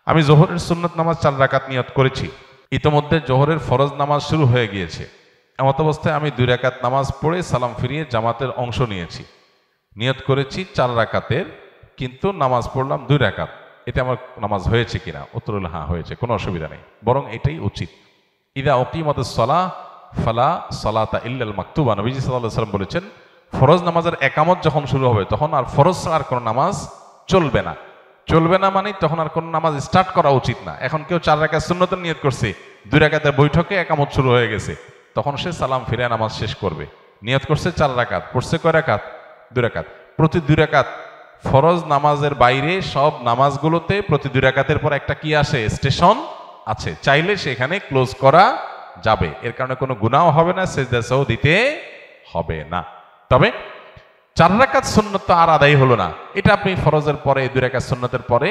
আমি জোহরের সুন্নত নামাজ 4 রাকাত নিয়ত করেছি, ইতোমধ্যে জোহরের ফরজ নামাজ শুরু হয়ে গিয়েছে। এমত অবস্থায় আমি 2 রাকাত নামাজ পড়ে সালাম ফিরিয়ে জামাতের অংশ নিয়েছি। নিয়ত করেছি 4 রাকাতের, কিন্তু নামাজ পড়লাম 2 রাকাত। এতে আমার নামাজ হয়েছে কিনা? উত্তর হলো হ্যাঁ হয়েছে, কোনো অসুবিধা নেই, বরং এটাই উচিত। ইদা উকিমাতুস সালাহ ফালা সালাতা ইল্লাল মাকতুবা, নবীজি সাল্লাল্লাহু আলাইহি ওয়াসাল্লাম বলেছেন, ফরজ নামাজের একামত যখন শুরু হবে তখন আর ফরজ আর কোনো নামাজ চলবে না। চলবে না মানে তখন আর কোনো নামাজ স্টার্ট করা উচিত না। এখন কেউ 4 রাকাত সুন্নতের নিয়ত করছে, 2 রাকাতের বৈঠকে একামত শুরু হয়ে গেছে, তখন সে সালাম ফিরে নামাজ শেষ করবে। নিয়ত করছে 4 রাকাত, পড়ছে কয় রাকাত? 2 রাকাত। প্রতি 2 রাকাত ফরজ নামাজের বাইরে সব নামাজগুলোতে প্রতি 2 রাকাতের পর একটা কি আসে? স্টেশন আছে, চাইলে সেখানে ক্লোজ করা যাবে। এর কারণে কোনো গুনাহ হবে না, সেজদা সাহু দিতে হবে না। তবে 4 রাকাত সুন্নত আর আদায় হলো না, এটা আপনি ফরজের পরে 2 রাকাত সুন্নতের পরে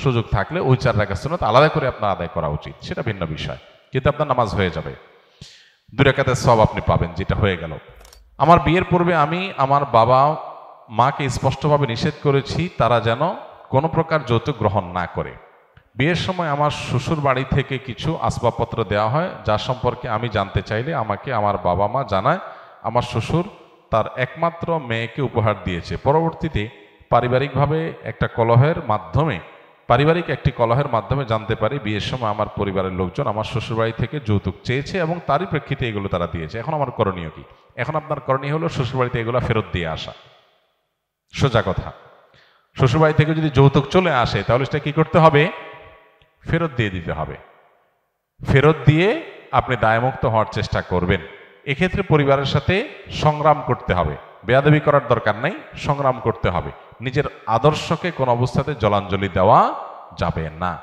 সুযোগ থাকলে ওই 4 রাকাত সুন্নত আলাদা করে আপনার আদায় করা উচিত, সেটা ভিন্ন বিষয়, কিন্তু আপনার নামাজ হয়ে যাবে, 2 রাকাতের সওয়াব আপনি পাবেন, যেটা হয়ে গেল। আমার বিয়ের পূর্বে আমি আমার বাবা মাকে স্পষ্টভাবে নিষেধ করেছি তারা যেন কোনো প্রকার যৌতুক গ্রহণ না করে। বিয়ের সময় আমার শ্বশুর বাড়ি থেকে কিছু আসবাবপত্র দেওয়া হয়, যা সম্পর্কে আমি জানতে চাইলে আমাকে আমার বাবা মা জানায় আমার শ্বশুর তার একমাত্র মেয়েকে উপহার দিয়েছে। পরবর্তীতে পারিবারিক একটি কলহের মাধ্যমে জানতে পারি বিয়ের সময় আমার পরিবারের লোকজন আমার শ্বশুরবাড়ি থেকে যৌতুক চেয়েছে এবং তারই প্রেক্ষিতে এগুলো তারা দিয়েছে। এখন আমার করণীয় কি? এখন আপনার করণীয় হলো শ্বশুরবাড়িতে এগুলো ফেরত দিয়ে আসা। সোজা কথা, শ্বশুরবাড়ি থেকে যদি যৌতুক চলে আসে তাহলে সেটা কি করতে হবে? ফেরত দিয়ে দিতে হবে। ফেরত দিয়ে আপনি দায়মুক্ত হওয়ার চেষ্টা করবেন। এক্ষেত্রে পরিবারের সাথে সংগ্রাম করতে হবে, বেয়াদবি করার দরকার নাই, সংগ্রাম করতে হবে। নিজের আদর্শকে কোন অবস্থাতে জলাঞ্জলি দেওয়া যাবে না,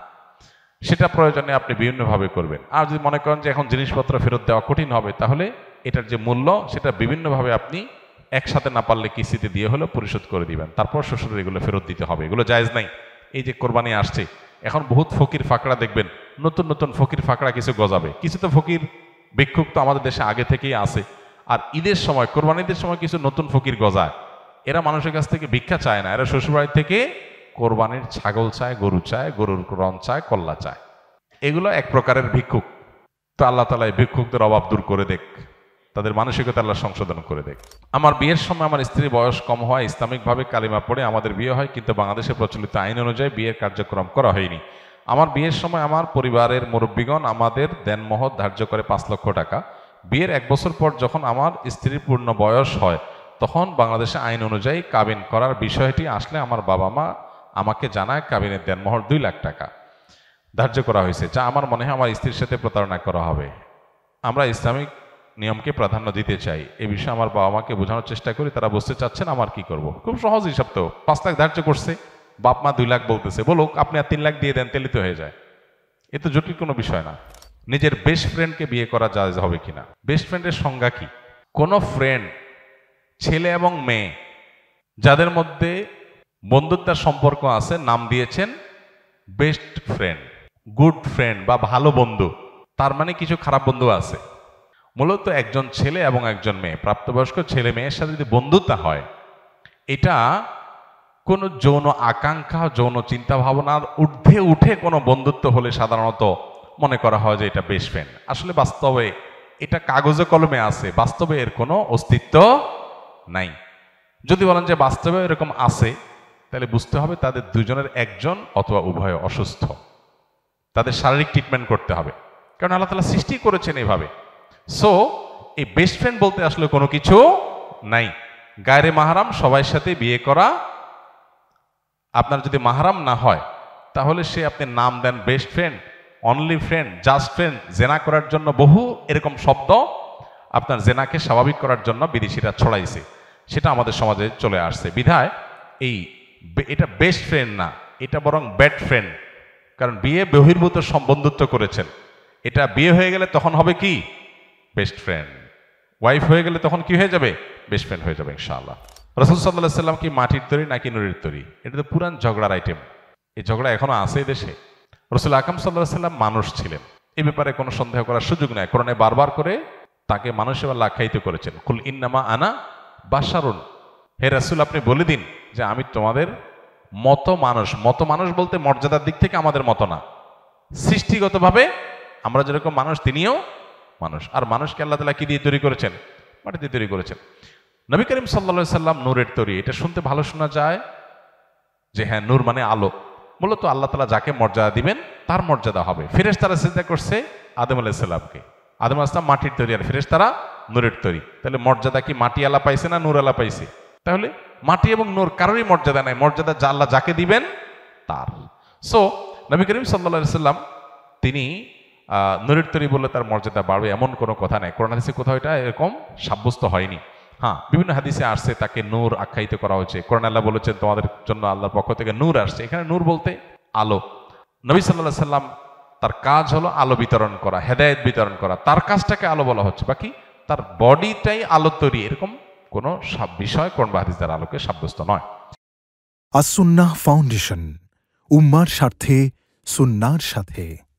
সেটা প্রয়োজনে আপনি বিভিন্নভাবে করবেন। আর যদি মনে করেন যে এখন জিনিসপত্র ফেরত দেওয়া কঠিন হবে, তাহলে এটার যে মূল্য সেটা বিভিন্নভাবে আপনি একসাথে না পারলে কিস্তিতে দিয়ে হলেও পরিশোধ করে দিবেন, তারপর শ্বশুরের এগুলো ফেরত দিতে হবে। এগুলো জায়েজ নাই। এই যে কোরবানি আসছে, এখন বহুত ফকির ফাকড়া দেখবেন, নতুন নতুন ফকির ফাকড়া কিছু গজাবে, কিছু তো ফকির ভিক্ষুক তো আমাদের দেশে আগে থেকেই আছে। আর ঈদের সময়, কোরবানিদের সময় কিছু নতুন ফকির গজায়। এরা মানুষের কাছ থেকে ভিক্ষা চায় না, এরা শ্বশুরবাড়ি থেকে কোরবানির ছাগল চায়, গরু চায়, গরুর রণ চায়, কল্লা চায়। এগুলো এক প্রকারের ভিক্ষুক। তো আল্লাহ তাআলা এই ভিক্ষুকদের অভাব দূর করে দেখ, তাদের মানসিকতা আল্লাহ সংশোধন করে দেখ। আমার বিয়ের সময় আমার স্ত্রীর বয়স কম হয়, ইসলামিকভাবে কালিমা পড়ে আমাদের বিয়ে হয়, কিন্তু বাংলাদেশে প্রচলিত আইন অনুযায়ী বিয়ের কার্যক্রম করা হয়নি। আমার বিয়ের সময় আমার পরিবারের মুরব্বীগণ আমাদের দেনমোহর ধার্য করে 5 লক্ষ টাকা। বিয়ের 1 বছর পর যখন আমার স্ত্রীর পূর্ণ বয়স হয়, তখন বাংলাদেশে আইন অনুযায়ী কাবিন করার বিষয়টি আসলে আমার বাবা মা আমাকে জানায় কাবিনের দেনমোহর 2 লাখ টাকা ধার্য করা হয়েছে, যা আমার মনে হয় আমার স্ত্রীর সাথে প্রতারণা করা হবে। আমরা ইসলামিক নিয়মকে প্রাধান্য দিতে চাই। এ বিষয়ে আমার বাবা মাকে বোঝানোর চেষ্টা করি, তারা বুঝতে চাচ্ছেন, আমার কি করব? খুব সহজ হিসাব তো, 5 লাখ ধার্য করছে, বাপ মা 2 লাখ বলতেছে, বলুক, আপনি আর 3 লাখ দিয়ে দেন, তেলিত হয়ে যায়। এ তো জটিল কোনো বিষয় না। নিজের বেস্ট ফ্রেন্ডকে বিয়ে করা জায়েজ হবে কিনা? বেস্ট ফ্রেন্ডের সংজ্ঞা কি? কোনো ফ্রেন্ড, ছেলে এবং মেয়ে যাদের মধ্যে বন্ধুত্বের সম্পর্ক আছে, নাম দিয়েছেন বেস্ট ফ্রেন্ড, গুড ফ্রেন্ড বা ভালো বন্ধু। তার মানে কিছু খারাপ বন্ধু আছে। মূলত একজন ছেলে এবং একজন মেয়ে, প্রাপ্তবয়স্ক ছেলে মেয়ের সাথে যদি বন্ধুত্ব হয়, এটা কোনো যৌন আকাঙ্ক্ষা, যৌন চিন্তা ভাবনার ঊর্ধ্বে উঠে কোনো বন্ধুত্ব হলে সাধারণত মনে করা হয় যে এটা বেস্ট ফ্রেন্ড। আসলে বাস্তবে এটা কাগজে কলমে আছে, বাস্তবে এর কোনো অস্তিত্ব নাই। যদি বলেন যে বাস্তবে এরকম আছে, তাহলে বুঝতে হবে তাদের দুজনের একজন অথবা উভয় অসুস্থ, তাদের শারীরিক ট্রিটমেন্ট করতে হবে, কারণ আল্লাহ তাআলা সৃষ্টি করেছেন এভাবে। সো এই বেস্ট ফ্রেন্ড বলতে আসলে কোনো কিছু নাই। গায়রে মাহরাম সবার সাথে বিয়ে করা, আপনার যদি মাহরাম না হয় তাহলে সে আপনি নাম দেন best friend, only friend, just friend. জেনা করার জন্য বহু এরকম শব্দ আপনার জেনাকে স্বাভাবিক করার জন্য বিদেশিরা ছড়াইছে, সেটা আমাদের সমাজে চলে আসছে। বিধায় এটা বেস্ট ফ্রেন্ড না, এটা বরং ব্যাড ফ্রেন্ড। কারণ বিয়ে বহির্ভূত বন্ধুত্ব করেছেন, এটা বিয়ে হয়ে গেলে তখন হবে কি? Best friend. ওয়াইফ হয়ে গেলে তখন কি হয়ে যাবে? বেস্ট ফ্রেন্ড হয়ে যাবে ইনশাআল্লাহ। রাসূল সাল্লাল্লাহু আলাইহি সাল্লাম কি মাটির তৈরি নাকি নুরের তৈরি? এটা তো পুরান ঝগড়ার আইটেম। এই ঝগড়া এখনো আছে দেশে। রাসূল আকরাম সাল্লাল্লাহু আলাইহি সাল্লাম মানুষ ছিলেন, এই ব্যাপারে কোনো সন্দেহ করার সুযোগ নাই। কোরআনে বারবার করে তাকে মানুষ হিসেবে আখ্যায়িত করেছেন। কুল ইন্নামা আনা বাশারুন, হে রাসূল আপনি বলে দিন যে আমি তোমাদের মতো মানুষ। মতো মানুষ বলতে মর্যাদার দিক থেকে আমাদের মতো না, সৃষ্টিগতভাবে আমরা যেরকম মানুষ, তিনিও মানুষ। আর মানুষকে আল্লাহ তাআলা কি দিয়ে তৈরি করেছেন? মাটি দিয়ে তৈরি করেছেন। নবী করিম সাল্লাল্লাহু আলাইহি সাল্লাম নূরের তৈরি। এটা শুনতে ভালো শোনা যায় যে হ্যাঁ, নূর মানে আলো। মূলত আল্লাহ তাআলা যাকে মর্যাদা দিবেন তার মর্যাদা হবে। ফেরেশতারা সিজদা করছে আদম আলাইহিস সালামকে। আদম আলাইহিস সালাম মাটির তৈরি, আর ফেরেশতারা নূরের তৈরি। তাহলে মর্যাদা কি মাটি আলা পাইছে না নূর আলা পাইছে? তাহলে মাটি এবং নূর কারোরই মর্যাদা নাই, মর্যাদা যা আল্লাহ যাকে দিবেন তার। সো নবী করিম সাল্লাল্লাহু আলাইহি সাল্লাম তিনি নূরের তৈরি বললে তার মর্যাদা বাড়বে এমন কোনো কথা নাই। কোরআন হাদিসে কোথাও এটা এরকম সাব্যস্ত হয়নি। হ্যাঁ, বিভিন্ন হাদিসে আসছে তাকে নূর আখ্যায়িত করা হয়েছে। কোরআন আল্লাহ বলেছেন তোমাদের জন্য আল্লাহর পক্ষ থেকে নূর আসছে। এখানে নূর বলতে আলো। নবী সাল্লাল্লাহু আলাইহি সাল্লাম তার কাজ হলো আলো বিতরণ করা, হেদায়েত বিতরণ করা। তার কাজটাকে আলো বলা হচ্ছে, বাকি তার বডিটাই আলো তৈরি, এরকম কোনো বিষয় কোরআন বা হাদিস দ্বারা আলোকে সাব্যস্ত নয়। আস-সুন্নাহ ফাউন্ডেশন, উম্মার স্বার্থে সুন্নাহর সাথে।